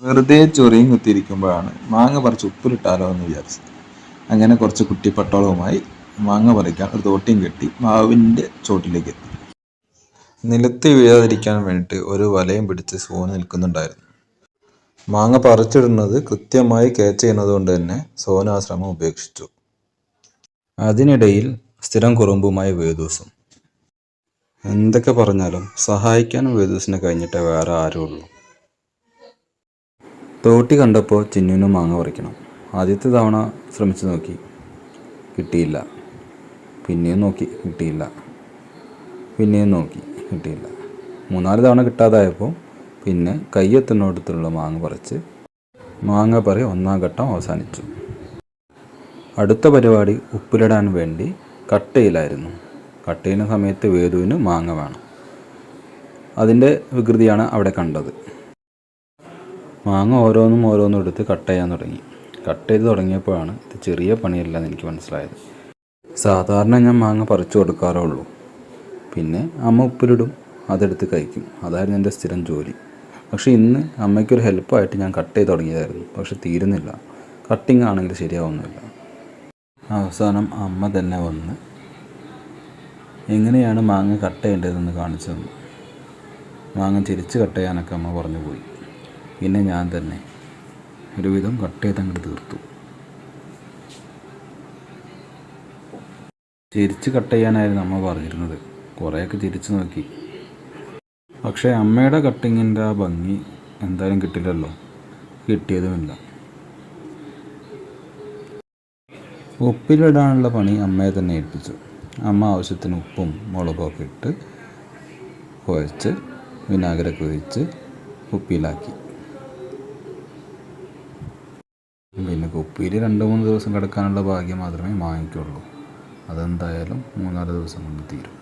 വെറുതെ ചൊറിയും കുത്തിയിരിക്കുമ്പോഴാണ് മാങ്ങ പറിച്ച് ഉപ്പിലിട്ടാലോ എന്ന് വിചാരിച്ചത്. അങ്ങനെ കുറച്ച് കുട്ടിപ്പട്ടാളവുമായി മാങ്ങ പറിക്കാൻ ഒരു തോട്ടിയും കെട്ടി മാവിൻ്റെ ചോട്ടിലേക്ക് എത്തി. നിലത്ത് വീഴാതിരിക്കാൻ വേണ്ടിയിട്ട് ഒരു വലയും പിടിച്ച് സോന് നിൽക്കുന്നുണ്ടായിരുന്നു. മാങ്ങ പറിച്ചിടുന്നത് കൃത്യമായി ക്യാച്ച് ചെയ്യുന്നത് കൊണ്ട് തന്നെ സോന് ആ ശ്രമം ഉപേക്ഷിച്ചു. അതിനിടയിൽ സ്ഥിരം കുറുമ്പുമായി വേദൂസും. എന്തൊക്കെ പറഞ്ഞാലും സഹായിക്കാനും വേദൂസിനെ കഴിഞ്ഞിട്ടേ വേറെ ആരുള്ളൂ. തോട്ടി കണ്ടപ്പോൾ ചിന്നുവിനും മാങ്ങ പറിക്കണം. ആദ്യത്തെ തവണ ശ്രമിച്ചു നോക്കി, കിട്ടിയില്ല. പിന്നെയും നോക്കി, കിട്ടിയില്ല. പിന്നെയും നോക്കി, കിട്ടിയില്ല. 3-4 തവണ കിട്ടാതായപ്പോൾ പിന്നെ കയ്യെത്തുന്നിടത്തുള്ള മാങ്ങ പറിച്ച് മാങ്ങ പറി 1-ാം ഘട്ടം അവസാനിച്ചു. അടുത്ത പരിപാടി ഉപ്പിലിടാൻ വേണ്ടി കട്ടയിലായിരുന്നു. കട്ട് ചെയ്യുന്ന സമയത്ത് വേദുവിന് മാങ്ങ വേണം. അതിൻ്റെ വികൃതിയാണ് അവിടെ കണ്ടത്. മാങ്ങ ഓരോന്നും എടുത്ത് കട്ട് ചെയ്യാൻ തുടങ്ങി. കട്ട് ചെയ്ത് തുടങ്ങിയപ്പോഴാണ് ഇത് ചെറിയ പണിയല്ലെന്ന് എനിക്ക് മനസ്സിലായത്. സാധാരണ ഞാൻ മാങ്ങ പറിച്ചു കൊടുക്കാറേ ഉള്ളൂ. പിന്നെ അമ്മ ഉപ്പിലിടും, അതെടുത്ത് കഴിക്കും. അതായിരുന്നു എൻ്റെ സ്ഥിരം ജോലി. പക്ഷേ ഇന്ന് അമ്മയ്ക്കൊരു ഹെൽപ്പായിട്ട് ഞാൻ കട്ട് ചെയ്ത് തുടങ്ങിയതായിരുന്നു. പക്ഷെ തീരുന്നില്ല. കട്ടിങ് ആണെങ്കിൽ ശരിയാവുന്നില്ല. അവസാനം അമ്മ തന്നെ വന്ന് എങ്ങനെയാണ് മാങ്ങ കട്ട് ചെയ്യേണ്ടതെന്ന് കാണിച്ചു തന്നു. മാങ്ങ തിരിച്ച് കട്ട് ചെയ്യാനൊക്കെ അമ്മ പറഞ്ഞു പോയി. പിന്നെ ഞാൻ തന്നെ ഒരുവിധം കട്ട് ചെയ്ത് അങ്ങോട്ട് തീർത്തു. തിരിച്ച് കട്ട് ചെയ്യാനായിരുന്നു അമ്മ പറഞ്ഞിരുന്നത്. കുറേയൊക്കെ തിരിച്ച് നോക്കി. പക്ഷേ അമ്മയുടെ കട്ടിങ്ങിൻ്റെ ആ ഭംഗി എന്തായാലും കിട്ടില്ലല്ലോ. കിട്ടിയതുമില്ല. ഉപ്പിലിടാനുള്ള പണി അമ്മയെ തന്നെ ഏൽപ്പിച്ചു. അമ്മ ആവശ്യത്തിന് ഉപ്പും മുളകൊക്കെ ഇട്ട് കുഴച്ച് വിനാഗിരൊക്കെ ഒഴിച്ച് കുപ്പിയിലാക്കി. പിന്നെ കുപ്പിയിൽ 2-3 ദിവസം കിടക്കാനുള്ള ഭാഗ്യം മാത്രമേ മാങ്ങയ്ക്കുള്ളൂ. അതെന്തായാലും 3-4 ദിവസം കൊണ്ട് തീരും.